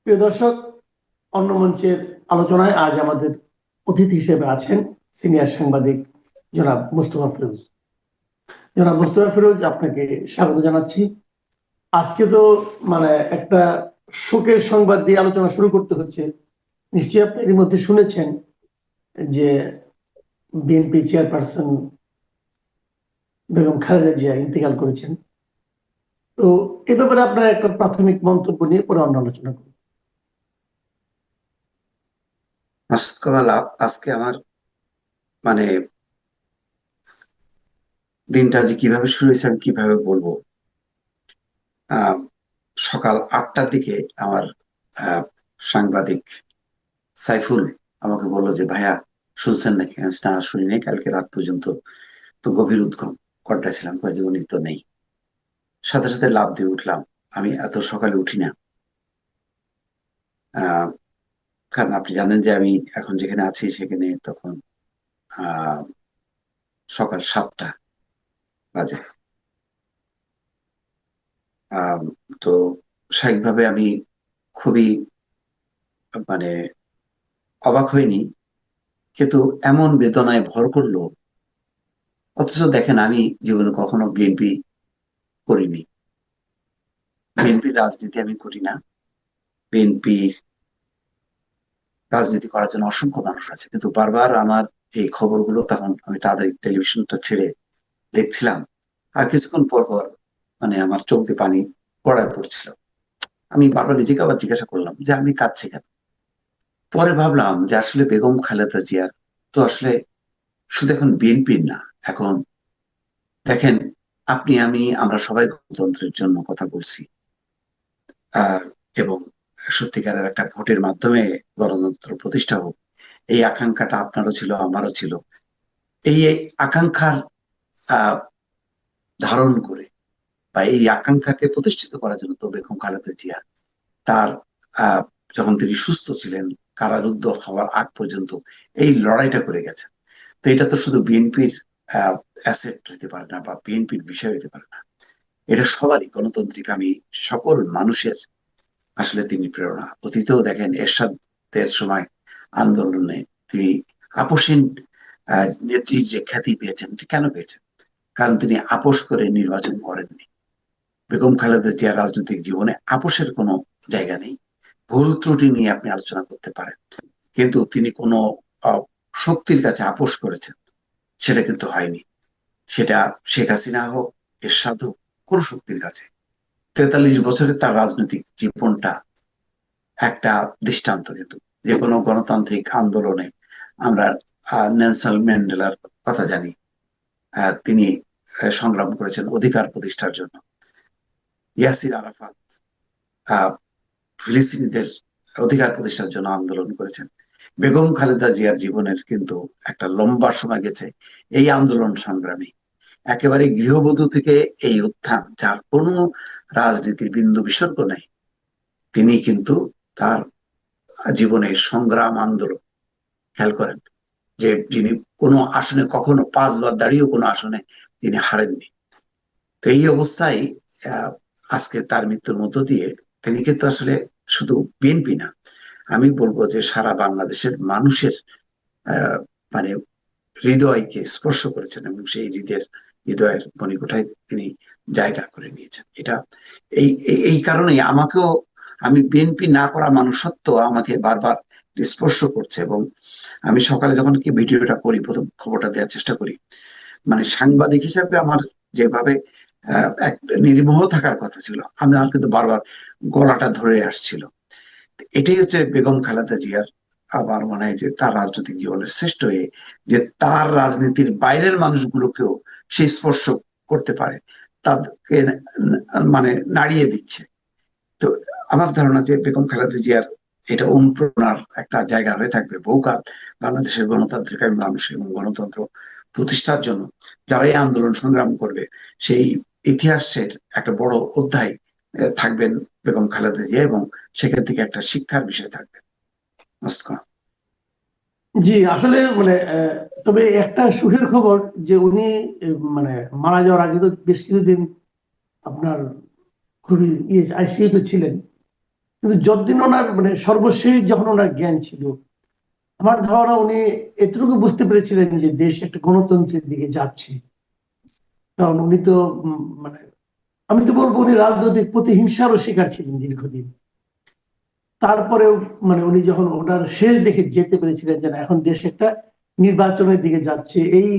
প্রিয় দর্শক, অন্য মঞ্চের আলোচনায় আজ আমাদের অতিথি হিসেবে আছেন সিনিয়র সাংবাদিক জনাব মুস্তফা ফিরোজ। জনাব মুস্তফা ফিরোজ, আপনাকে স্বাগত জানাচ্ছি। আজকে তো একটা শোকের সংবাদ দিয়ে আলোচনা শুরু করতে হচ্ছে। নিশ্চয়ই আপনি এর মধ্যে শুনেছেন যে বিএনপি চেয়ারপারসন বেগম খালেদা জিয়া ইন্তেকাল করেছেন। তো এ ব্যাপারে আপনার একটা প্রাথমিক মন্তব্য নিয়ে পরে অন্য আলোচনা করব। মাসুদ কামাল, আজকে আমার মানে দিনটা যে কিভাবে শুরু হয়েছে আমি কিভাবে বলবো। আহ সকাল 8টার দিকে আমার আহ, সাংবাদিক সাইফুল আমাকে বললো যে ভাইয়া শুনছেন নাকি? আমি বলছি, না শুনি নাই, কালকে রাত পর্যন্ত তো গভীর উৎকণ্ঠায় ছিলাম, কয় যে উনি তো নেই। সাথে সাথে লাফ দিয়ে উঠলাম। আমি এত সকালে উঠি না। আহ কারণ আপনি জানেন যে আমি এখন যেখানে আছি সেখানে তখন আহ সকাল 7টা বাজে। আহ তো স্বাভাবিকভাবে আমি খুবই মানে অবাক হইনি, কিন্তু এমন বেদনায় ভর করলো। অথচ দেখেন, আমি জীবনে কখনো বিএনপি করিনি, বিএনপি রাজনীতি আমি করি না। বিএনপি রাজনীতি করার জন্য অসংখ্য মানুষ আছে, কিন্তু বারবার আমার এই খবরগুলো তখন আমি তাড়াতাড়ি টেলিভিশনটা ছেড়ে দেখছিলাম। আর কিছুক্ষণ পর পর আমার চোখ দিয়ে পানি পড়ায় পড়ছিল। আমি বারবার নিজেকে আবার জিজ্ঞাসা করলাম যে আমি কাঁদছি কেন। পরে ভাবলাম যে আসলে বেগম খালেদা জিয়ার তো আসলে শুধু এখন বিএনপির না, এখন দেখেন, আপনি আমি আমরা সবাই গণতন্ত্রের জন্য কথা বলছি। আহ এবং সত্যিকারের একটা ভোটের মাধ্যমে গণতন্ত্র প্রতিষ্ঠা হোক, এই আকাঙ্ক্ষাটা আপনারও ছিল, আমারও ছিল। এই আকাঙ্ক্ষার আহ ধারণ করে বা এই আকাঙ্ক্ষাকে প্রতিষ্ঠিত করার জন্য তো বেগম খালেদা জিয়া তার আহ যখন তিনি সুস্থ ছিলেন, কারারুদ্ধ হওয়ার আগ পর্যন্ত এই লড়াইটা করে গেছেন। তো এটা তো শুধু বিএনপির অ্যাসেট হতে পারে না বা বিএনপির বিষয় হতে পারে না, এটা সবারই গণতান্ত্রিক আমি সকল মানুষের আসলে তিনি প্রেরণা। অতীতেও দেখেন এরশাদের সময় আন্দোলনে তিনি আপোষহীন নেত্রীর যে খ্যাতি পেয়েছেন, এটি কেন পেয়েছেন? কারণ তিনি আপোষ করে নির্বাচন করেননি। বেগম খালেদা জিয়ার রাজনৈতিক জীবনে আপোষের কোনো জায়গা নেই। ভুল ত্রুটি নিয়ে আপনি আলোচনা করতে পারেন, কিন্তু তিনি কোনো শক্তির কাছে আপোষ করেছেন সেটা কিন্তু হয়নি। সেটা শেখ হাসিনা হোক, এরশাদ হোক, কোন শক্তির কাছে। 43 বছরের তার রাজনৈতিক জীবনটা একটা দৃষ্টান্ত। কিন্তু যে কোনো গণতান্ত্রিক আন্দোলনে আমরা নেলসন ম্যান্ডেলার কথা জানি। তিনি সংগ্রাম করেছেন অধিকার প্রতিষ্ঠার জন্য। ইয়াসির আরাফাত ফিলিস্তিনিদের অধিকার প্রতিষ্ঠার জন্য আন্দোলন করেছেন। বেগম খালেদা জিয়ার জীবনের কিন্তু একটা লম্বা সময় গেছে এই আন্দোলন সংগ্রামে। একেবারে গৃহবধূ থেকে এই উত্থান, যার কোনো রাজনীতির বিন্দু বিসর্গ নেই, তিনি কিন্তু তার জীবনের সংগ্রাম আন্দোলন খেয়াল করেন যে যিনি কোনো আসনে কখনো 5বার দাঁড়িয়েও কোনো আসনে তিনি হারেননি। তো এই অবস্থায় আহ, আজকে তার মৃত্যুর মধ্য দিয়ে তিনি কিন্তু আসলে শুধু বিএনপি না, আমি বলবো যে সারা বাংলাদেশের মানুষের আহ মানে হৃদয়কে স্পর্শ করেছেন এবং সেই হৃদয়ের মণিকোঠায় তিনি জায়গা করে নিয়েছেন। এটা এই কারণেই আমাকেও, আমি বিএনপি না করা মানুষ সত্ত্বেও আমাকে বারবার স্পর্শ করছে। এবং আমি সকালে যখন কি ভিডিওটা করি, প্রথম খবরটা দেওয়ার চেষ্টা করি, সাংবাদিক হিসাবে আমার যেভাবে এক নির্মোহ থাকার কথা ছিল, আমার কিন্তু বারবার গলাটা ধরে আসছিল। এটাই হচ্ছে বেগম খালেদা জিয়ার, আমার মনে হয় যে তার রাজনৈতিক জীবনের শ্রেষ্ঠ যে তার রাজনীতির বাইরের মানুষগুলোকেও সে স্পর্শ করতে পারে, তাদেরকে নাড়িয়ে দিচ্ছে। তো আমার ধারণা যে বেগম খালেদা জিয়ার এটা অনুপ্রেরণার একটা জায়গা হয়ে থাকবে বহুকাল বাংলাদেশের গণতান্ত্রিক মানুষ এবং গণতন্ত্র প্রতিষ্ঠার জন্য যারা এই আন্দোলন সংগ্রাম করবে, সেই ইতিহাসের একটা বড় অধ্যায় থাকবেন বেগম খালেদা জিয়া, এবং সেখান থেকে একটা শিক্ষার বিষয় থাকবে। জি, আসলে তবে একটা সুখের খবর যে উনি মারা যাওয়ার আগে তো বেশ কিছুদিন আপনার খুবই আইসিইউতে ছিলেন। কিন্তু যতদিন ওনার মানে সর্বশেষ যখন ওনার জ্ঞান ছিল, আমার ধারণা উনি এতটুকু বুঝতে পেরেছিলেন যে দেশ একটা গণতন্ত্রের দিকে যাচ্ছে। কারণ উনি তো মানে আমি তো বলবো উনি রাজনৈতিক প্রতিহিংসারও শিকার ছিলেন দীর্ঘদিন। তারপরেও মানে উনি যখন ওনার শেষ দেখে যেতে পেরেছিলেন যে না, এখন দেশ একটা নির্বাচনের দিকে যাচ্ছে, এই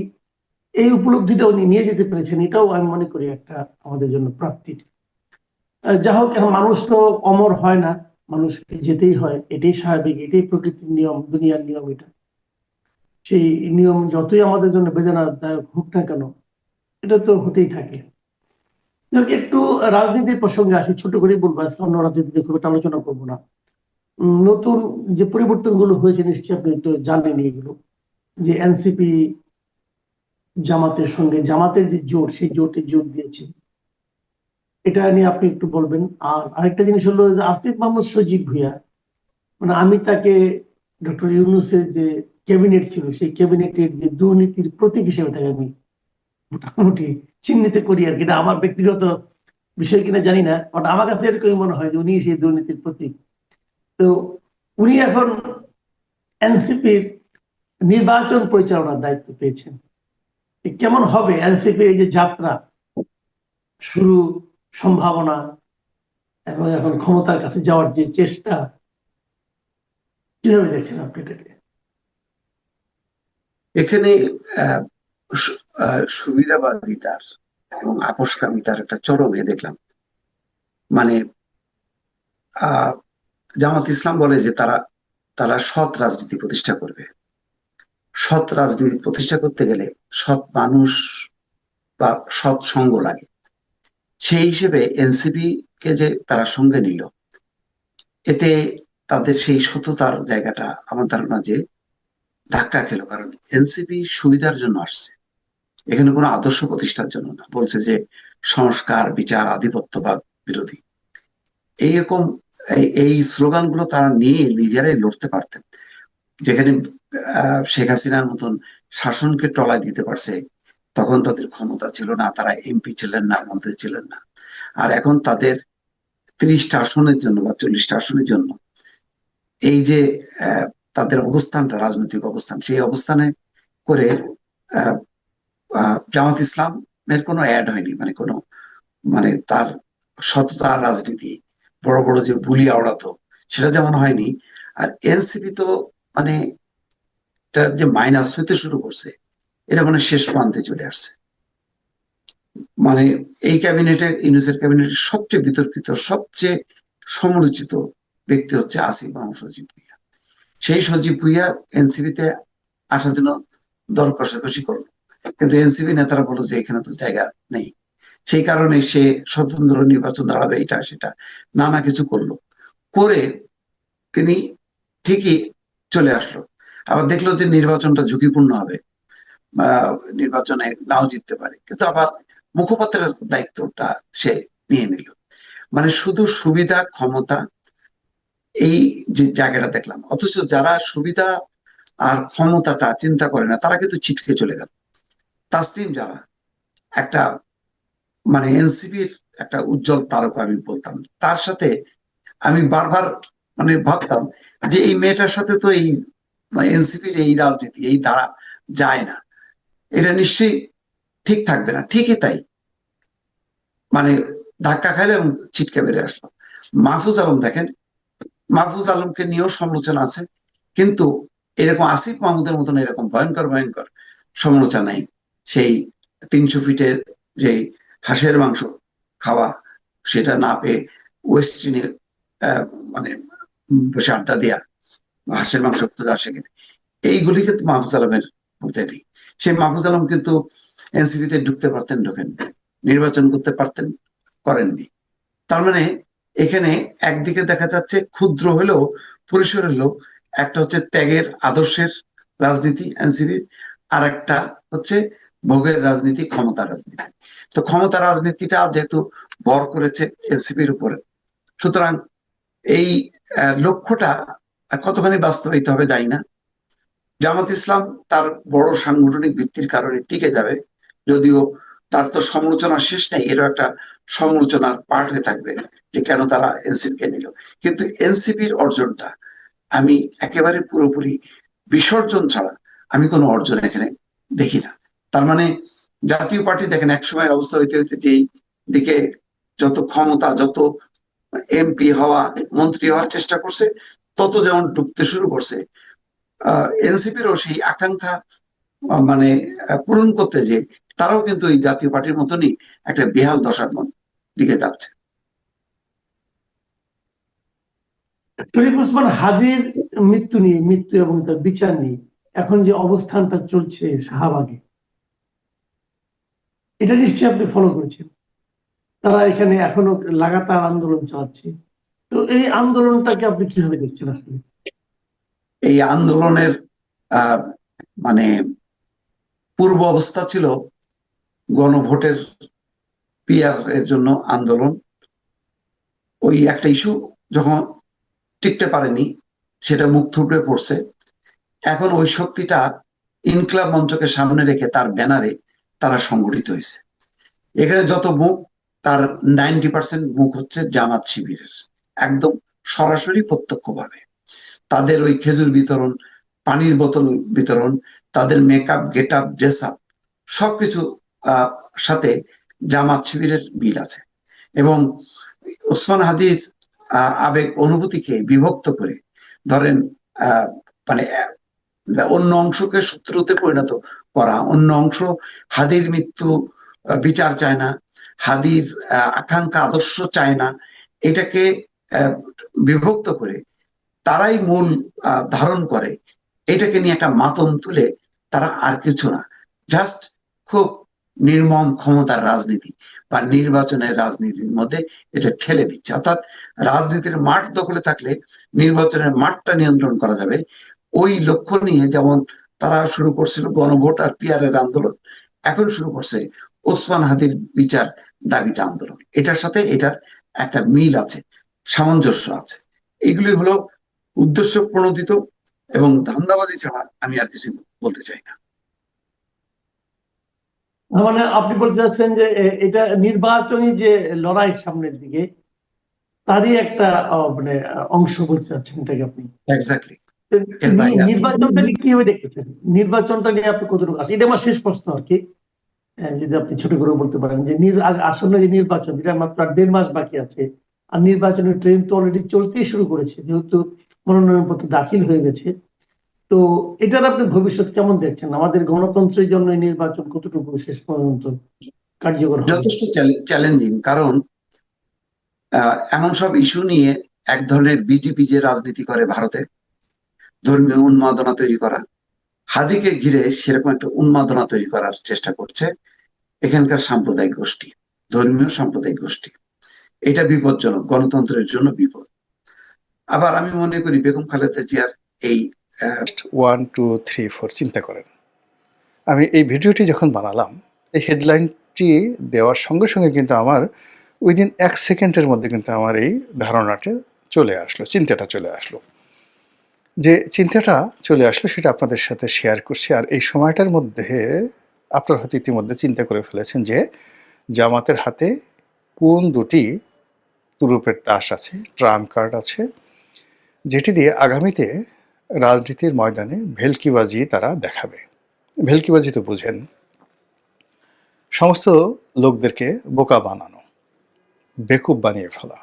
এই উপলব্ধিটা উনি নিয়ে যেতে পেরেছেন, এটাও আমি মনে করি একটা আমাদের জন্য প্রাপ্তি। যা হোক, এখন মানুষ তো অমর হয় না, মানুষকে যেতেই হয়, এটাই স্বাভাবিক, এটাই প্রকৃতির নিয়ম, দুনিয়ার নিয়ম এটা। সেই নিয়ম যতই আমাদের জন্য বেদনাদায়ক হোক না কেন, এটা তো হতেই থাকে। যাক, একটু রাজনীতির প্রসঙ্গে আসি, ছোট করে বলবো, আজকে অন্য রাজনীতিতে খুব একটা আলোচনা করবো না। নতুন যে পরিবর্তন গুলো হয়েছে নিশ্চয়ই আপনি তো জানেন এগুলো, যে এনসিপি জামাতের সঙ্গে, জামাতের যে জোট, সেই জোটে যোগ দিয়েছে, এটা নিয়ে আপনি একটু বলবেন। আর আরেকটা জিনিস হলো যে আসিফ মাহমুদ সজীব ভুঁইয়া, মানে আমি তাকে ডক্টর ইউনূসের যে ক্যাবিনেট ছিল, সেই ক্যাবিনেটের যে দুর্নীতির প্রতীক হিসেবে তাকে আমি মোটামুটি চিহ্নিত করি আর কি। এটা আমার ব্যক্তিগত বিষয় কিনা জানি না, বাট আমার কাছে এরকমই মনে হয় যে উনি সেই দুর্নীতির প্রতীক। তো উনি এখন এনসিপির নির্বাচন পরিচালনার দায়িত্ব পেয়েছেন। কেমন হবে এনসিপির এই যে যাত্রা শুরু, সম্ভাবনা, এবং এখন ক্ষমতার কাছে যাওয়ার যে চেষ্টা, কিভাবে দেখছেন আপনি এটাকে? এখানে আহ, সুবিধাবাদিতার এবং আপোষকামিতার একটা চরমে দেখলাম। মানে আহ জামাত ইসলাম বলে যে তারা তারা সৎ রাজনীতি প্রতিষ্ঠা করবে। সৎ রাজনীতি প্রতিষ্ঠা করতে গেলে সৎ মানুষ বা সৎ সঙ্গ লাগে। সেই হিসেবে এনসিপি কে যে তারা সঙ্গে নিল, এতে তাদের সেই সততার জায়গাটা আমার ধারণা যে ধাক্কা খেলো। কারণ এনসিপি সুবিধার জন্য আসছে, এখানে কোনো আদর্শ প্রতিষ্ঠার জন্য না। বলছে যে সংস্কার, বিচার, আধিপত্যবাদ বিরোধী, এইরকম এই স্লোগানগুলো তারা নিয়ে নিজেরাই লড়তে পারতেন। যেখানে শেখ হাসিনার মতন শাসনকে টলায় দিতে পারছে, তখন তাদের ক্ষমতা ছিল না, তারা এমপি ছিলেন না, মন্ত্রী ছিলেন না। আর এখন তাদের 30টা আসনের জন্য বা 40টা আসনের জন্য এই যে আহ, তাদের অবস্থানটা, রাজনৈতিক অবস্থান, সেই অবস্থানে করে জামাত ইসলামের কোনো অ্যাড হয়নি। মানে কোনো, মানে তার সততার রাজনীতি, বড় বড় যে বুলি আওড়াতো, সেটা যেমন হয়নি। আর এনসিপি তো মানে তার যে মাইনাস হইতে শুরু করছে, এটা মানে শেষ প্রান্তে চলে আসছে। মানে এই ক্যাবিনেটে, ইউনূসের ক্যাবিনেটের সবচেয়ে বিতর্কিত, সবচেয়ে সমালোচিত ব্যক্তি হচ্ছে আসিফ মাহমুদ সজীব ভুঁইয়া। সেই সজীব ভুঁইয়া এনসিপিতে আসার জন্য দর কষাকষি করলো, কিন্তু এনসিপি নেতারা বললো যে এখানে তো জায়গা নেই। সেই কারণে সে স্বতন্ত্র নির্বাচন দাঁড়াবে, এটা সেটা নানা কিছু করলো। করে তিনি ঠিকই চলে আসলো। আবার দেখলো যে নির্বাচনটা ঝুঁকিপূর্ণ হবে, নির্বাচনে নাও জিততে পারে, কিন্তু আবার মুখপাত্রের দায়িত্বটা সে নিয়ে নিল। মানে শুধু সুবিধা, ক্ষমতা, এই যে জায়গাটা দেখলাম। অথচ যারা সুবিধা আর ক্ষমতাটা চিন্তা করে না, তারা কিন্তু ছিটকে চলে গেল। তাসনিম যারা, একটা মানে এনসিপির একটা উজ্জ্বল তারকা আমি বলতাম, তার সাথে আমি বারবার মানে ভাবতাম যে এই মেয়েটার সাথে তো এই এনসিপির এই রাজনীতি, এই দ্বারা যায় না, এটা নিশ্চয়ই ঠিক থাকবে না। ঠিকই তাই, মানে ধাক্কা খাইলো এবং ছিটকে বেড়ে আসলো। মাহফুজ আলম দেখেন, মাহফুজ আলমকে নিয়েও সমালোচনা আছে, কিন্তু এরকম আসিফ মাহমুদের মতন এরকম ভয়ঙ্কর ভয়ঙ্কর সমালোচনা নেই। সেই 300 ফিটের যে হাঁসের মাংস খাওয়া, সেটা না পেয়ে ওয়েস্টিনে মানে বসে আড্ডা দেয়া, হাঁসের মাংস খোঁজা, সেখানে এইগুলি কিন্তু মাহফুজ আলমের মধ্যে নেই। সেই মাহফুজ আলম কিন্তু এনসিপিতে ঢুকতে পারতেন, ঢোকেন, নির্বাচন করতে পারতেন, করেননি। তার মানে এখানে একদিকে দেখা যাচ্ছে ক্ষুদ্র হলেও, পরিসর হলেও, একটা হচ্ছে ত্যাগের আদর্শের রাজনীতি এনসিপির, আর একটা হচ্ছে ভোগের রাজনীতি, ক্ষমতা রাজনীতি। তো ক্ষমতা রাজনীতিটা যেহেতু ভর করেছে এনসিপির উপরে, সুতরাং এই লক্ষ্যটা কতখানি বাস্তবায়িত হবে জানি না। জামাত ইসলাম তার বড় সাংগঠনিক ভিত্তির কারণে টিকে যাবে, যদিও তার তো সমালোচনা শেষ নেই, এরও একটা সমালোচনার পার্ট হয়ে থাকবে যে কেন তারা এনসিপি কে নিল। কিন্তু এনসিপির অর্জনটা আমি একেবারে পুরোপুরি বিসর্জন ছাড়া আমি কোনো অর্জন এখানে দেখি না। তার মানে জাতীয় পার্টি দেখেন একসময় অবস্থা হইতে হইতে যেই দিকে যত ক্ষমতা, যত এমপি হওয়া, মন্ত্রী হওয়ার চেষ্টা করছে, তত যেমন ডুবতে শুরু করছে, এনসিপিরও সেই আকাঙ্ক্ষা মানে পূরণ করতে যে তারাও কিন্তু এই জাতীয় পার্টির মতনই একটা বেহাল দশার দিকে যাচ্ছে। শরীফ ওসমান হাদির মৃত্যু এবং তার বিচার নিয়ে এখন যে অবস্থানটা চলছে শাহবাগে, এটা নিশ্চয়ই আপনি ফলো করেছেন। তারা এখানে এখনো লাগাতার আন্দোলন চালাচ্ছে। তো এই আন্দোলনটাকে আপনি কিভাবে দেখছেন আসলে? এই আন্দোলনের আহ মানে পূর্ব অবস্থা ছিল গণভোটের পিআর এর জন্য আন্দোলন। ওই একটা ইস্যু যখন টিকতে পারেনি, সেটা মুখ থুবড়ে পড়ছে। এখন ওই শক্তিটা ইনকলাব মঞ্চকে সামনে রেখে তার ব্যানারে তারা সংগঠিত হয়েছে। এখানে যত মুখ, তার 90% মুখ হচ্ছে জামাত শিবিরের, একদম সরাসরি প্রত্যক্ষভাবে। তাদের ওই খেজুর বিতরণ, পানির বোতল বিতরণ, তাদের makeup, get up, dress up, সবকিছু সাথে জামাত শিবিরের মিল আছে। এবং ওসমান হাদির আবেগ অনুভূতিকে বিভক্ত করে, ধরেন মানে অন্য অংশকে শত্রুতে পরিণত করা, অন্য অংশ হাদির মৃত্যু বিচার চায় না, হাদির আকাঙ্ক্ষা আদর্শ চায় না, এটাকে বিভক্ত করে তারাই মূল ধারণ করে, এটাকে নিয়ে একটা মাতম তুলে তারা আর কিছু না, জাস্ট খুব নির্মম ক্ষমতার রাজনীতি বা নির্বাচনের রাজনীতির মধ্যে এটা ঠেলে দিচ্ছে। অর্থাৎ রাজনীতির মাঠ দখলে থাকলে নির্বাচনের মাঠটা নিয়ন্ত্রণ করা যাবে, ওই লক্ষ্য নিয়ে যেমন তারা শুরু করছিল গণভোট আর পিআর এর আন্দোলন, এখন শুরু করছে ওসমান হাদির বিচার দাবিতে আন্দোলন। এটার সাথে এটার একটা মিল আছে, সামঞ্জস্য আছে। এগুলি হলো উদ্দেশ্য প্রণোদিত এবং ধান্দাবাজি ছাড়া আমি আর কিছু বলতে চাই না। মানে আপনি বলতে চাচ্ছেন যে এটা নির্বাচনী যে লড়াই সামনের দিকে, তারই একটা মানে অংশ বলতে চাচ্ছেন এটাকে আপনি? এক্স্যাক্টলি, এর বাইরে আর কিছু না। নির্বাচনটা নিয়ে কিভাবে দেখতেছেন? নির্বাচনটা নিয়ে আপনি কতটুকু আছেন? এটা আমার শেষ প্রশ্ন আর কি। যদি আপনি ছোট করে বলতে পারেন যে আসন্ন যে নির্বাচন, যেটা মাত্র আর 1.5 মাস বাকি আছে, আর নির্বাচনের ট্রেন তো অলরেডি চলতেই শুরু করেছে, যেহেতু মনোনয়নপত্র দাখিল হয়ে গেছে। তো এটার আপনি ভবিষ্যৎ কেমন দেখছেন? আমাদের গণতন্ত্রের জন্য এই নির্বাচন কতটুকু শেষ পর্যন্ত কার্যকর হবে? যথেষ্ট চ্যালেঞ্জিং, কারণ এমন সব ইস্যু নিয়ে এক ধরনের বিজেপি যে রাজনীতি করে ভারতে, ধর্মীয় উন্মাদনা তৈরি করা, হাদিকে ঘিরে সেরকম একটা উন্মাদনা তৈরি করার চেষ্টা করছে এখানকার সাম্প্রদায়িক গোষ্ঠী, ধর্মীয় সাম্প্রদায়িক গোষ্ঠী। এটা বিপজ্জনক, গণতন্ত্রের জন্য বিপদ। আবার আমি মনে করি বেগম খালেদা জিয়ার এই 1 2 3 4 চিন্তা করেন। আমি এই ভিডিওটি যখন বানালাম, এই হেডলাইনটি দেওয়ার সঙ্গে সঙ্গে কিন্তু আমার উইদিন 1 সেকেন্ডের মধ্যে কিন্তু আমার এই ধারণাটা চলে আসলো, চিন্তাটা চলে আসলো। যে চিন্তাটা চলে আসলো সেটা আপনাদের সাথে শেয়ার করছি। আর এই সময়টার মধ্যে আপনারা হয়তো ইতিমধ্যে চিন্তা করে ফেলেছেন যে জামাতের হাতে কোন দুটি তুরুপের তাস আছে, ট্রাম্প কার্ড আছে, যেটি দিয়ে আগামীতে রাজনীতির ময়দানে ভেলকিবাজি তারা দেখাবে। ভেলকিবাজি তো বুঝেন, সমস্ত লোকদেরকে বোকা বানানো, বেকুব বানিয়ে ফেলা।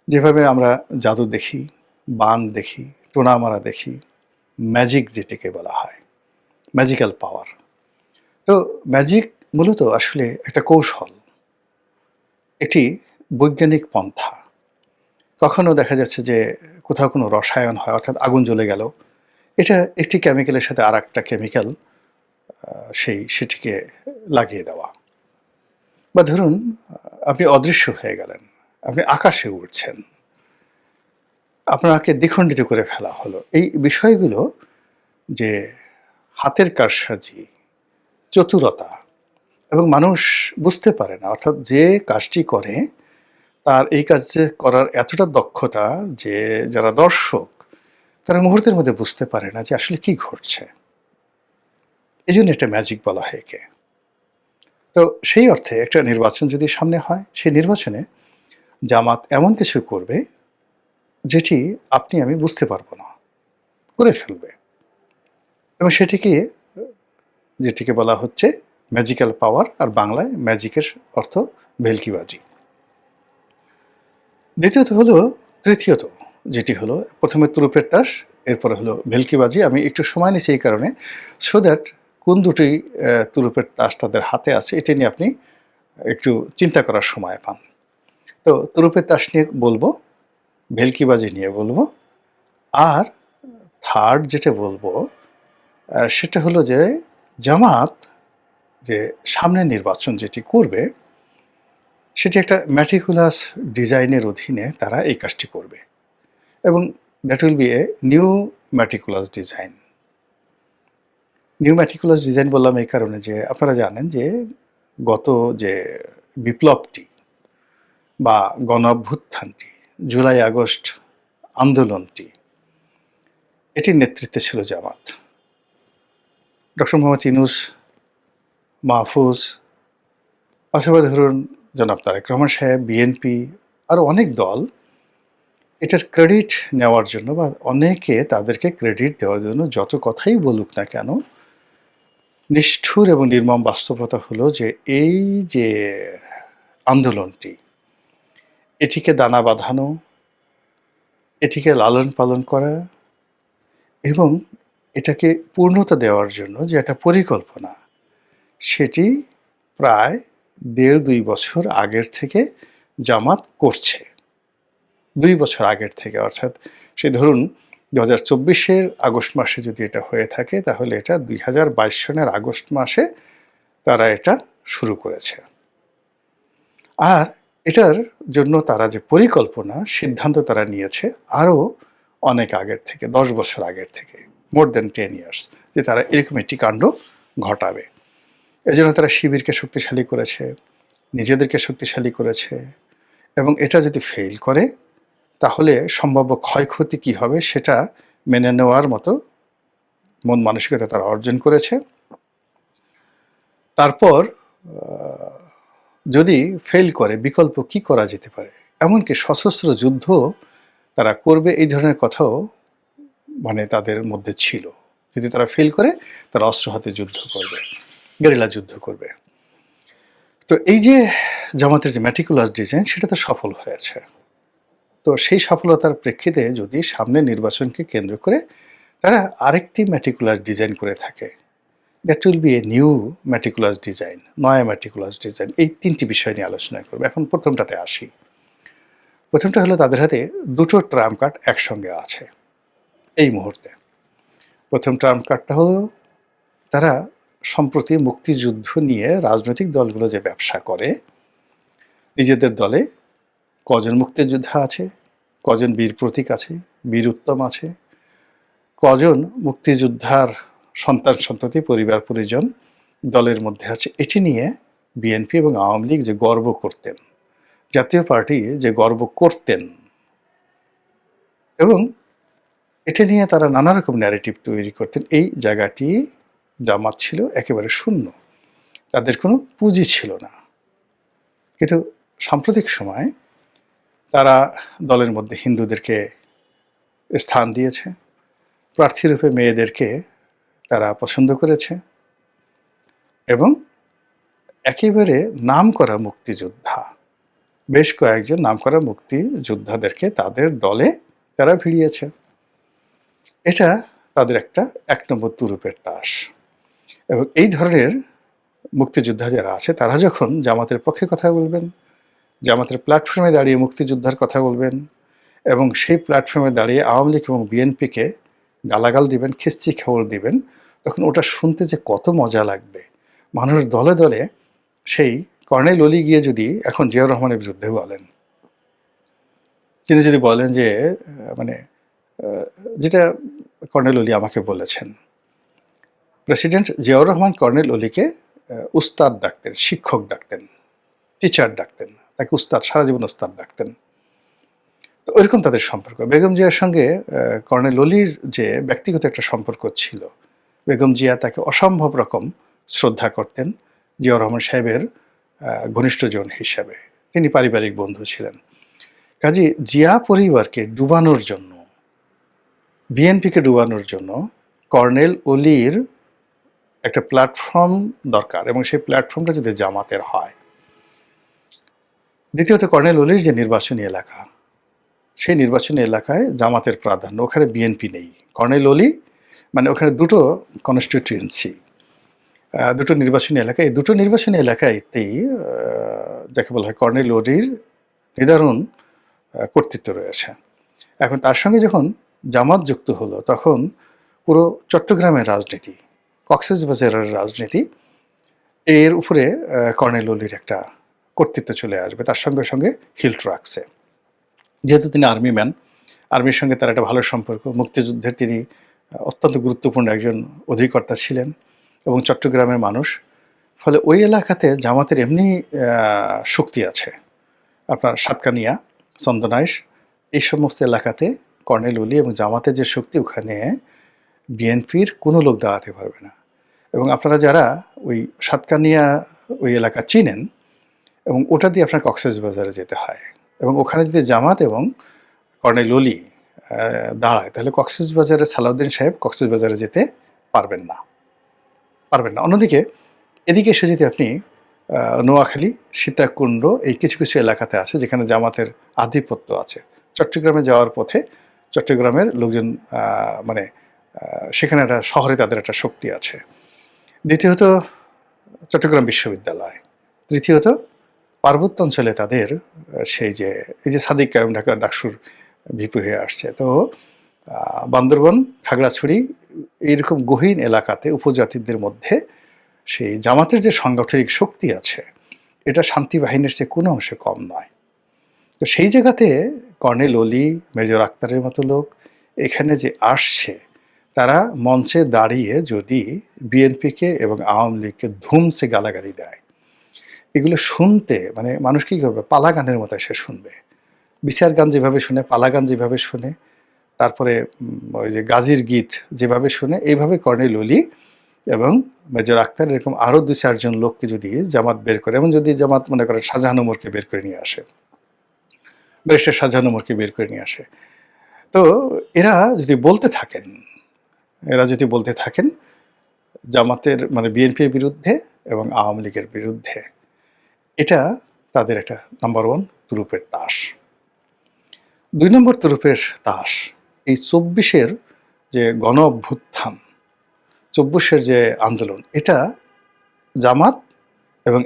যেভাবে আমরা জাদু দেখি, বান দেখি, টোনামারা দেখি, ম্যাজিক যেটিকে বলা হয়, ম্যাজিক্যাল পাওয়ার। তো ম্যাজিক মূলত আসলে একটা কৌশল, একটি বৈজ্ঞানিক পন্থা। কখনো দেখা যাচ্ছে যে কোথাও কোনো রসায়ন হয়, অর্থাৎ আগুন জ্বলে গেল, এটা একটি কেমিক্যালের সাথে আর একটা কেমিক্যাল সেটিকে লাগিয়ে দেওয়া। বা ধরুন আপনি অদৃশ্য হয়ে গেলেন, আপনি আকাশে উড়ছেন, আপনাকে দ্বিখণ্ডিত করে ফেলা হলো। এই বিষয়গুলো যে হাতের কারসাজি, চতুরতা, এবং মানুষ বুঝতে পারে না, অর্থাৎ যে কাজটি করে তার এই কাজ করার এতটা দক্ষতা যে যারা দর্শক তারা মুহূর্তের মধ্যে বুঝতে পারে না যে আসলে কি ঘটছে। এই জন্য এটা ম্যাজিক বলা হয় একে। তো সেই অর্থে একটা নির্বাচন যদি সামনে হয়, সেই নির্বাচনে জামাত এমন কিছু করবে যেটি আপনি আমি বুঝতে পারবো না, করে ফেলবে। এবং যেটিকে বলা হচ্ছে ম্যাজিক্যাল পাওয়ার, আর বাংলায় ম্যাজিকের অর্থ ভেলকিবাজি। তৃতীয়ত যেটি হলো, প্রথমে তুরুপের তাস, এরপরে হলো ভেলকিবাজি। আমি একটু সময় নিচ্ছি এই কারণে, সো দ্যাট কোন দুটি তুরুপের তাস তাদের হাতে আছে এটা নিয়ে আপনি একটু চিন্তা করার সময় পান। তো তুরুপের তাস নিয়ে বলবো, ভেলকিবাজি নিয়ে বলবো, আর থার্ড যেটা বলবো সেটা হলো যে জামাত যে সামনে নির্বাচন যেটি করবে সেটি একটা ম্যাটিকুলাস ডিজাইনের অধীনে তারা এই কাজটি করবে, এবং that will B a new meticulous design. New meticulous design বললাম এই কারণে যে আপনারা জানেন যে গত যে বিপ্লবটি বা গণ অভ্যুত্থানটি, জুলাই আগস্ট আন্দোলনটি, এটির নেতৃত্বে ছিল জামাত। ডক্টর মোহাম্মদ ইউনূস, মাহফুজ, অথবা ধরুন জনাব তারেক রহমান সাহেব, বিএনপি, আরও অনেক দল এটার ক্রেডিট নেওয়ার জন্য, বা অনেকে তাদেরকে ক্রেডিট দেওয়ার জন্য যত কথাই বলুক না কেন, নিষ্ঠুর এবং নির্মম বাস্তবতা হলো যে এই যে আন্দোলনটি, এটিকে দানা বাঁধানো, এটিকে লালন পালন করা এবং এটাকে পূর্ণতা দেওয়ার জন্য যে একটা পরিকল্পনা, সেটি প্রায় ১.৫-২ বছর আগের থেকে জামাত করছে। ২ বছর আগের থেকে, অর্থাৎ সে ধরুন ২০২৪-এর আগস্ট মাসে যদি এটা হয়ে থাকে, তাহলে এটা ২০২২ সনের আগস্ট মাসে তারা এটা শুরু করেছে। আর এটার জন্য তারা যে পরিকল্পনা, সিদ্ধান্ত তারা নিয়েছে আরও অনেক আগের থেকে, ১০ বছর আগের থেকে, মোর দেন 10 ইয়ার্স, যে তারা এরকম একটি কাণ্ড ঘটাবে। এজন্য তারা শিবিরকে শক্তিশালী করেছে, নিজেদেরকে শক্তিশালী করেছে, এবং এটা যদি ফেল করে তাহলে সম্ভাব্য ক্ষয়ক্ষতি কী হবে সেটা মেনে নেওয়ার মতো মন মানসিকতা তারা অর্জন করেছে। তারপর যদি ফেল করে বিকল্প কি করা যেতে পারে, এমনকি সশস্ত্র যুদ্ধ তারা করবে, এই ধরনের কথাও মানে তাদের মধ্যে ছিল। যদি তারা ফেল করে তারা অস্ত্র হাতে যুদ্ধ করবে, গেরিলা যুদ্ধ করবে। তো এই যে জামাতের যে ম্যাটিকুলাস ডিজাইন, সেটা তো সফল হয়েছে। তো সেই সফলতার প্রেক্ষিতে যদি সামনে নির্বাচনকে কেন্দ্র করে তারা আরেকটি ম্যাটিকুলাস ডিজাইন করে থাকে, that will B a new meticulous design, নয়া ম্যাটিকুলাস ডিজাইন। এই ৩টি বিষয় নিয়ে আলোচনা করবো। এখন প্রথমটাতে আসি। প্রথমটা হলো, তাদের হাতে দুটো ট্রাম্প কার্ড একসঙ্গে আছে এই মুহূর্তে। প্রথম ট্রাম্প কার্ডটা হলো, তারা সম্প্রতি মুক্তিযুদ্ধ নিয়ে রাজনৈতিক দলগুলো যে ব্যবসা করে, নিজেদের দলে কজন মুক্তিযোদ্ধা আছে, কজন বীর প্রতীক আছে, বীর উত্তম আছে, কজন মুক্তিযোদ্ধার সন্তান সন্ততি পরিবার পরিজন দলের মধ্যে আছে, এটি নিয়ে বিএনপি এবং আওয়ামী লীগ যে গর্ব করতেন, জাতীয় পার্টি যে গর্ব করতেন, এবং এটা নিয়ে তারা নানা রকম ন্যারেটিভ তৈরি করতেন, এই জায়গাটি জামাত ছিল একেবারে শূন্য, তাদের কোনো পুঁজি ছিল না। কিন্তু সাম্প্রতিক সময় তারা দলের মধ্যে হিন্দুদেরকে স্থান দিয়েছে, প্রার্থীরূপে মেয়েদেরকে তারা পছন্দ করেছে, এবং একেবারে নামকরা মুক্তিযোদ্ধা, বেশ কয়েকজন নামকরা মুক্তিযোদ্ধাদেরকে তাদের দলে তারা ভিড়িয়েছে। এটা তাদের একটা ১ নম্বর তুরুপের তাস। এবং এই ধরনের মুক্তিযোদ্ধা যারা আছে, তারা যখন জামাতের পক্ষে কথা বলবেন, জামাতের প্ল্যাটফর্মে দাঁড়িয়ে মুক্তিযোদ্ধার কথা বলবেন, এবং সেই প্ল্যাটফর্মে দাঁড়িয়ে আওয়ামী লীগ এবং বিএনপিকে গালাগাল দিবেন, খিস্তি খবর দিবেন, তখন ওটা শুনতে যে কত মজা লাগবে। মানুষ দলে দলে, সেই কর্নেল অলি গিয়ে যদি এখন জিয়াউর রহমানের বিরুদ্ধে বলেন, তিনি যদি বলেন যে মানে যেটা কর্নেল অলি আমাকে বলেছেন, প্রেসিডেন্ট জিয়াউর রহমান কর্নেল অলিকে উস্তাদ ডাকতেন, শিক্ষক ডাকতেন, টিচার ডাকতেন, তাকে উস্তাদ, সারা জীবন উস্তাদ ডাকতেন। তো ওইরকম তাদের সম্পর্ক। বেগম জিয়ার সঙ্গে কর্নেল অলির যে ব্যক্তিগত একটা সম্পর্ক ছিল, বেগম জিয়া তাকে অসম্ভব রকম শ্রদ্ধা করতেন, জিয়াউর রহমান সাহেবের ঘনিষ্ঠজন হিসাবে। তিনি পারিবারিক বন্ধু ছিলেন। কাজে জিয়া পরিবারকে ডুবানোর জন্য, বিএনপিকে ডুবানোর জন্য কর্নেল ওলির একটা প্ল্যাটফর্ম দরকার, এবং সেই প্ল্যাটফর্মটা যদি জামাতের হয়। দ্বিতীয়ত, কর্নেল ওলির যে নির্বাচনী এলাকা, সেই নির্বাচনী এলাকায় জামাতের প্রাধান্য, ওখানে বিএনপি নেই। কর্নেল ওলি মানে ওখানে দুটো কনস্টিটিউয়েন্সি, দুটো নির্বাচনী এলাকা, এই দুটো নির্বাচনী এলাকাতেই যাকে বলা হয় কর্নেল ওলির নিদারুণ কর্তৃত্ব রয়েছে। এখন তার সঙ্গে যখন জামাত যুক্ত হলো, তখন পুরো চট্টগ্রামের রাজনীতি, কক্সবাজারের রাজনীতি, এর উপরে কর্নেল ওলির একটা কর্তৃত্ব চলে আসবে। তার সঙ্গে সঙ্গে হিল ট্রাকসে, যেহেতু তিনি আর্মি ম্যান, আর্মির সঙ্গে তার একটা ভালো সম্পর্ক, মুক্তিযুদ্ধের তিনি অত্যন্ত গুরুত্বপূর্ণ একজন অধিকর্তা ছিলেন এবং চট্টগ্রামের মানুষ। ফলে ওই এলাকাতে জামাতের এমনি শক্তি আছে। আপনার সাতকানিয়া, চন্দনাইশ, এই সমস্ত এলাকাতে কর্নেল ওলি এবং জামাতের যে শক্তি, ওখানে বিএনপির কোনো লোক দাঁড়াতে পারবে না। এবং আপনারা যারা ওই সাতকানিয়া ওই এলাকা চিনেন, এবং ওটা দিয়ে আপনার কক্সবাজারে যেতে হয়, এবং ওখানে যদি জামাত এবং কর্নেল ওলি দাঁড়ায়, তাহলে কক্সবাজারে সালাউদ্দিন সাহেব কক্সবাজারে যেতে পারবেন না। অন্যদিকে এদিকে এসে যদি আপনি নোয়াখালী, সীতাকুণ্ড, এই কিছু কিছু এলাকাতে আছে যেখানে জামাতের আধিপত্য আছে। চট্টগ্রামে যাওয়ার পথে চট্টগ্রামের লোকজন মানে সেখানে একটা শহরে তাদের একটা শক্তি আছে। দ্বিতীয়ত, চট্টগ্রাম বিশ্ববিদ্যালয়। তৃতীয়ত, পার্বত্য অঞ্চলে তাদের সেই যে এই যে সাদিক কায়েম ঢাকা ডাকসুর ভিপি হয়ে আসছে, তো বান্দরবন, খাগড়াছড়ি, এইরকম গহীন এলাকাতে উপজাতিদের মধ্যে সেই জামাতের যে সাংগঠনিক শক্তি আছে, এটা শান্তি বাহিনীর চেয়ে কোনো অংশে কম নয়। তো সেই জায়গাতে কর্নেল ওলি, মেজর আক্তারের মতো লোক এখানে যে আসছে, তারা মঞ্চে দাঁড়িয়ে যদি বিএনপিকে এবং আওয়ামী লীগকে ধুমসে গালাগালি দেয়, এগুলো শুনতে মানে মানুষ কি করবে, পালা গানের মতো সে শুনবে। বিচার গান যেভাবে শুনে, পালা গান যেভাবে শুনে, তারপরে ওই যে গাজীর গীত যেভাবে শুনে, এইভাবে কর্নেল ওলি এবং মেজর আক্তার এরকম আরও 2-4 জন লোককে যদি জামাত বের করে, এবং যদি জামাত মনে করেন শাহজাহান ওমরকে বের করে নিয়ে আসে, ব্যারিস্টার শাহজাহান ওমরকে বের করে নিয়ে আসে, তো এরা যদি বলতে থাকেন জামাতের মানে বিএনপির বিরুদ্ধে এবং আওয়ামী লীগের বিরুদ্ধে, এটা তাদের একটা নাম্বার 1 তুরুপের তাস। 2 নম্বর তুরুপের তাস এই 24-এর যে গণ অভ্যুত্থান, 24-এর যে আন্দোলন, এটা জামাত এবং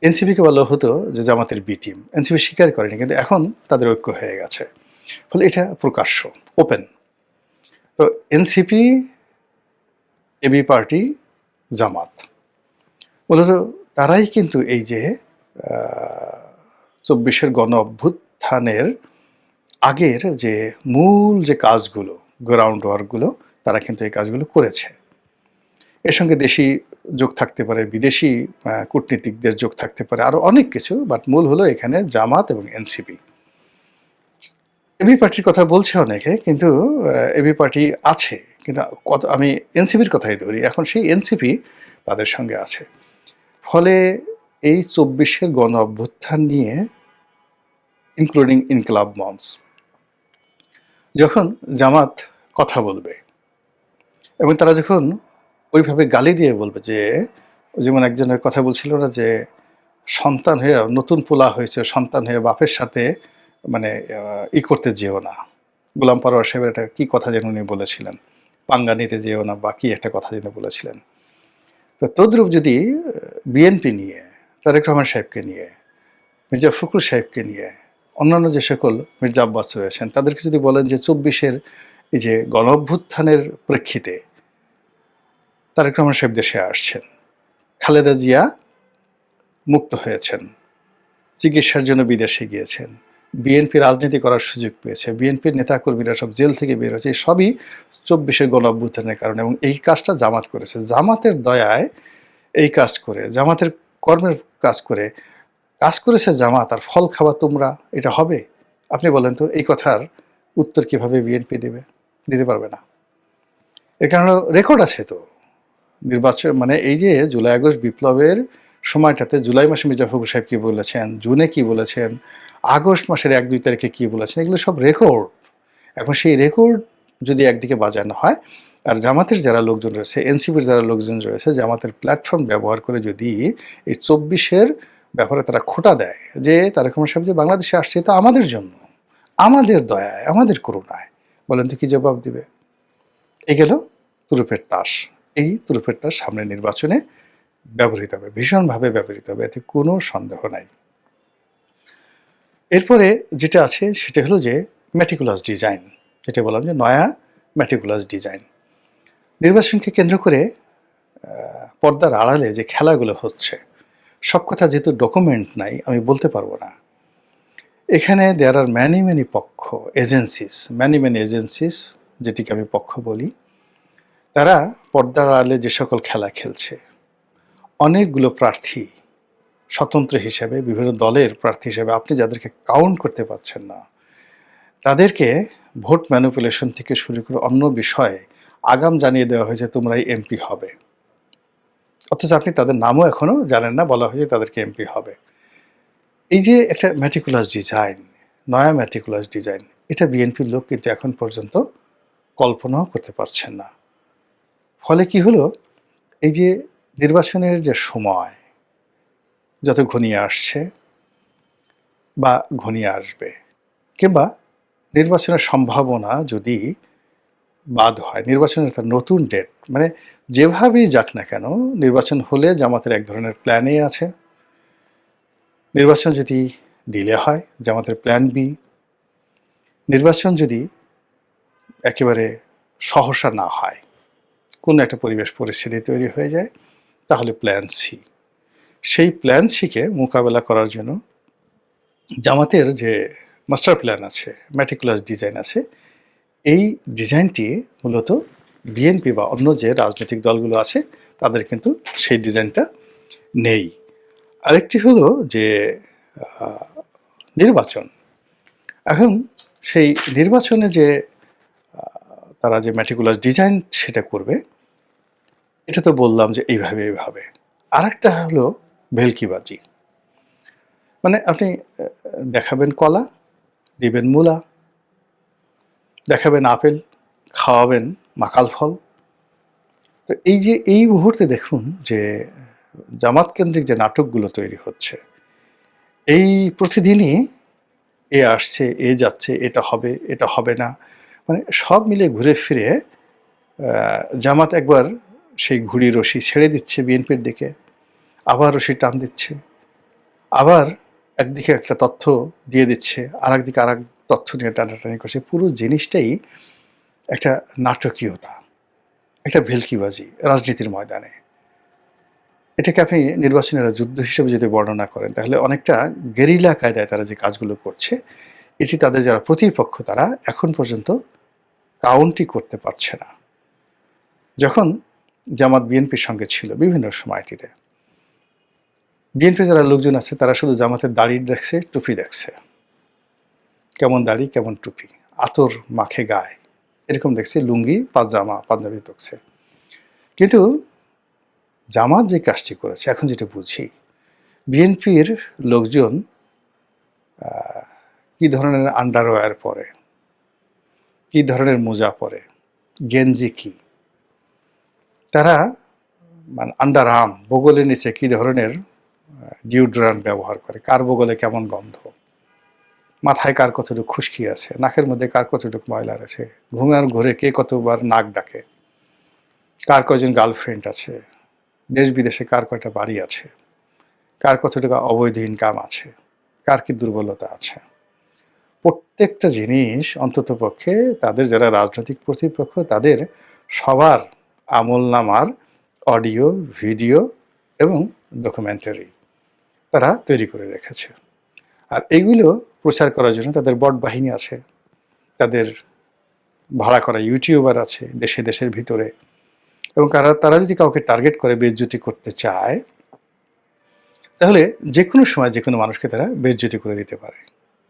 এনসিপিকে বলা হতো যে জামাতের বি টিম। এনসিপি স্বীকার করেনি, কিন্তু এখন তাদের ঐক্য হয়ে গেছে, ফলে এটা প্রকাশ্য, ওপেন। তো এনসিপি, এবি পার্টি, জামাত, মূলত তারাই কিন্তু এই যে 24-এর গণ অভ্যুত্থানের আগের যে মূল যে কাজগুলো, গ্রাউন্ড ওয়ার্কগুলো, তারা কিন্তু এই কাজগুলো করেছে। এর সঙ্গে দেশি যোগ থাকতে পারে, বিদেশি কূটনীতিকদের যোগ থাকতে পারে, আরো অনেক কিছু, বাট মূল হলো এখানে জামাত এবং এনসিপি। এবি পার্টির কথা বলছে অনেকে, কিন্তু এবি পার্টি আছে, কিন্তু আমি এনসিপির কথাই ধরি। এখন সেই এনসিপি তাদের সঙ্গে আছে। ফলে এই 24-এর গণ অভ্যুত্থান নিয়ে, ইনক্লুডিং ইনকলাব মঞ্চ, যখন জামাত কথা বলবে এবং তারা যখন ওইভাবে গালি দিয়ে বলবে, যে যেমন একজনের কথা বলছিল না, যে সন্তান হয়ে, নতুন পোলা হয়েছে, সন্তান হয়ে বাপের সাথে মানে করতে যেও না, গোলাম পরোয়ার সাহেবের একটা কি কথা যেন উনি বলেছিলেন, পাঙ্গা নিতে যেও না বা কি একটা কথা যেন বলেছিলেন। তো তদ্রূপ যদি বিএনপি নিয়ে, তারেক রহমান সাহেবকে নিয়ে, মির্জা ফখরুল সাহেবকে নিয়ে, অন্যান্য যে সকল মির্জা আব্বাস রয়েছেন, তাদেরকে যদি বলেন যে 24-এর এই যে গণ অভ্যুত্থানের প্রেক্ষিতে তারেক রহমান সাহেব দেশে আসছেন, খালেদা জিয়া মুক্ত হয়েছেন, চিকিৎসার জন্য বিদেশে গিয়েছেন, বিএনপি রাজনীতি করার সুযোগ পেয়েছে, বিএনপির নেতাকর্মীরা সব জেল থেকে বের হয়েছে, সবই 24-এর গণ অভ্যুত্থানের কারণে, এবং এই কাজটা জামাত করেছে। জামাতের দয়ায় এই কাজ করে, জামাতের কর্মের কাজ করেছে জামাত, আর ফল খাওয়া তোমরা, এটা হবে? আপনি বলেন তো, এই কথার উত্তর কিভাবে বিএনপি দিতে পারবে না। এর কারণে রেকর্ড আছে তো, নির্বাচন মানে এই যে জুলাই আগস্ট বিপ্লবের সময়টাতে জুলাই মাসে মির্জা ফখরুল সাহেব কি বলেছেন, জুনে কি বলেছেন, আগস্ট মাসের 1-2 তারিখে কি বলেছেন, এগুলো সব রেকর্ড। এখন সেই রেকর্ড যদি একদিকে বাজানো হয়, আর জামাতের যারা লোকজন রয়েছে, এনসিপির যারা লোকজন রয়েছে, জামাতের প্ল্যাটফর্ম ব্যবহার করে যদি এই 24-এর ব্যাপারে তারা খোঁটা দেয় যে তারেক রহমান সাহেব যে বাংলাদেশে আসছে এটা আমাদের জন্য, আমাদের দয়ায়, আমাদের করুণায়, বলেন তো কি জবাব দিবে? এই গেল তুরুপের তাস। এই তুরুপের তাস সামনে নির্বাচনে ব্যবহৃত হবে, ভীষণভাবে ব্যবহৃত হবে, এতে কোনো সন্দেহ নাই। এরপরে যেটা আছে সেটা হলো যে ম্যাটিকুলাস ডিজাইন, যেটা বললাম যে নয়া ম্যাটিকুলাস ডিজাইন। নির্বাচনকে কেন্দ্র করে পর্দার আড়ালে যে খেলাগুলো হচ্ছে, সব কথা যেহেতু ডকুমেন্ট নাই আমি বলতে পারবো না। এখানে দেয়ার আর ম্যানি পক্ষ, এজেন্সিস, ম্যানি এজেন্সিস, যেটিকে আমি পক্ষ বলি, তারা পর্দার আড়ালে যে সকল খেলা খেলছে। অনেকগুলো প্রার্থী স্বতন্ত্র হিসেবে, বিভিন্ন দলের প্রার্থী হিসেবে আপনি যাদেরকে কাউন্ট করতে পারছেন না, তাদেরকে ভোট ম্যানিপুলেশন থেকে শুরু করে অন্য বিষয়ে আগাম জানিয়ে দেওয়া হয়েছে তোমরাই এমপি হবে, অথচ আপনি তাদের নামও এখনো জানেন না, বলা হয়েছে তাদেরকে এমপি হবে। এই যে একটা ম্যাটিকুলাস ডিজাইন, নয়া ম্যাটিকুলাস ডিজাইন, এটা বিএনপির লোক কিন্তু এখন পর্যন্ত কল্পনাও করতে পারছেন না। ফলে কি হলো, এই যে নির্বাচনের যে সময় যত ঘনিয়ে আসছে বা ঘনিয়ে আসবে, কিংবা নির্বাচনের সম্ভাবনা যদি বাদ হয়, নির্বাচনের তার নতুন ডেট, মানে যেভাবেই যাক না কেন, নির্বাচন হলে জামাতের এক ধরনের প্ল্যান এ আছে, নির্বাচন যদি ডিলে হয় জামাতের প্ল্যান বি, নির্বাচন যদি একেবারে সহসা না হয়, কোনো একটা পরিবেশ পরিস্থিতি তৈরি হয়ে যায়, তাহলে প্ল্যান সি। সেই প্ল্যান সিকে মোকাবেলা করার জন্য জামাতের যে মাস্টার প্ল্যান আছে, ম্যাটিকুলাস ডিজাইন আছে, এই ডিজাইনটি মূলত বিএনপি বা অন্য যে রাজনৈতিক দলগুলো আছে তাদের কিন্তু সেই ডিজাইনটা নেই। আরেকটি হলো যে নির্বাচন। এখন সেই নির্বাচনে যে তারা যে ম্যাটিকুলাস ডিজাইন সেটা করবে, এটা তো বললাম যে এইভাবে এইভাবে। আরেকটা হলো ভেলকিবাজি, মানে আপনি দেখাবেন কলা, দিবেন মূলা, দেখাবেন আপেল, খাওয়াবেন মাকাল ফল। তো এই যে এই মুহূর্তে দেখুন যে জামাত কেন্দ্রিক যে নাটকগুলো তৈরি হচ্ছে, এই প্রতিদিনই এ আসছে, এ যাচ্ছে, এটা হবে, এটা হবে না, মানে সব মিলে ঘুরে ফিরে জামাত একবার সেই ঘুড়ি রশি ছেড়ে দিচ্ছে বিএনপির দিকে, আবার রশি টান দিচ্ছে, আবার একদিকে একটা তথ্য দিয়ে দিচ্ছে, আর একদিকে আর এক তথ্য নিয়ে টানাটানি করছে। পুরো জিনিসটাই একটা নাটকীয়তা, একটা ভেলকিবাজি রাজনীতির ময়দানে। এটাকে আপনি নির্বাচনের যুদ্ধ হিসেবে যদি বর্ণনা করেন, তাহলে অনেকটা গেরিলা কায়দায় তারা যে কাজগুলো করছে, এটি তাদের যারা প্রতিপক্ষ তারা এখন পর্যন্ত কাউন্টই করতে পারছে না। যখন জামাত বিএনপির সঙ্গে ছিল বিভিন্ন সময়টিতে, বিএনপি যারা লোকজন আছে তারা শুধু জামাতের দাড়ি দেখছে, টুপি দেখছে, কেমন দাড়ি কেমন টুপি, আতর মাখে গায়ে, এরকম দেখছে, লুঙ্গি পাজামা পাঞ্জাবি দেখছে। কিন্তু জামাত যে কাজটি করেছে, এখন যেটা বুঝি, বিএনপির লোকজন কি ধরনের আন্ডারওয়্যার পরে, কি ধরনের মোজা পরে, গেঞ্জি কি, তারা মানে আন্ডার আর্ম বগলের নিচে কি ধরনের ডিওড্রান্ট ব্যবহার করে, কার বগলে কেমন গন্ধ, মাথায় কার কতটুকু খুশকি আছে, নাকের মধ্যে কার কতটুকু ময়লা আছে, ঘুমার ঘরে কে কতবার নাক ডাকে, কার কয়জন গার্লফ্রেন্ড আছে, দেশ বিদেশে কার কয়টা বাড়ি আছে, কার কত টাকা অবৈধ ইনকাম আছে, কার কি দুর্বলতা আছে, প্রত্যেকটা জিনিস অন্ততপক্ষে তাদের যারা রাজনৈতিক প্রতিপক্ষ তাদের সবার আমলনামার অডিও, ভিডিও এবং ডকুমেন্টারি তারা তৈরি করে রেখেছে। আর এগুলো প্রচার করার জন্য তাদের বট বাহিনী আছে, তাদের ভাড়া করা ইউটিউবার আছে দেশে দেশের ভিতরে, এবং তারা যদি কাউকে টার্গেট করে বেইজ্জতি করতে চায়, তাহলে যে কোনো সময় যে কোনো মানুষকে তারা বেইজ্জতি করে দিতে পারে।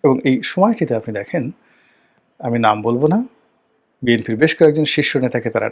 এবং এই সময়টিতে আপনি দেখেন, আমি নাম বলবো না, বিএনপির বেশ কয়েকজন শীর্ষ নেতাকে তারা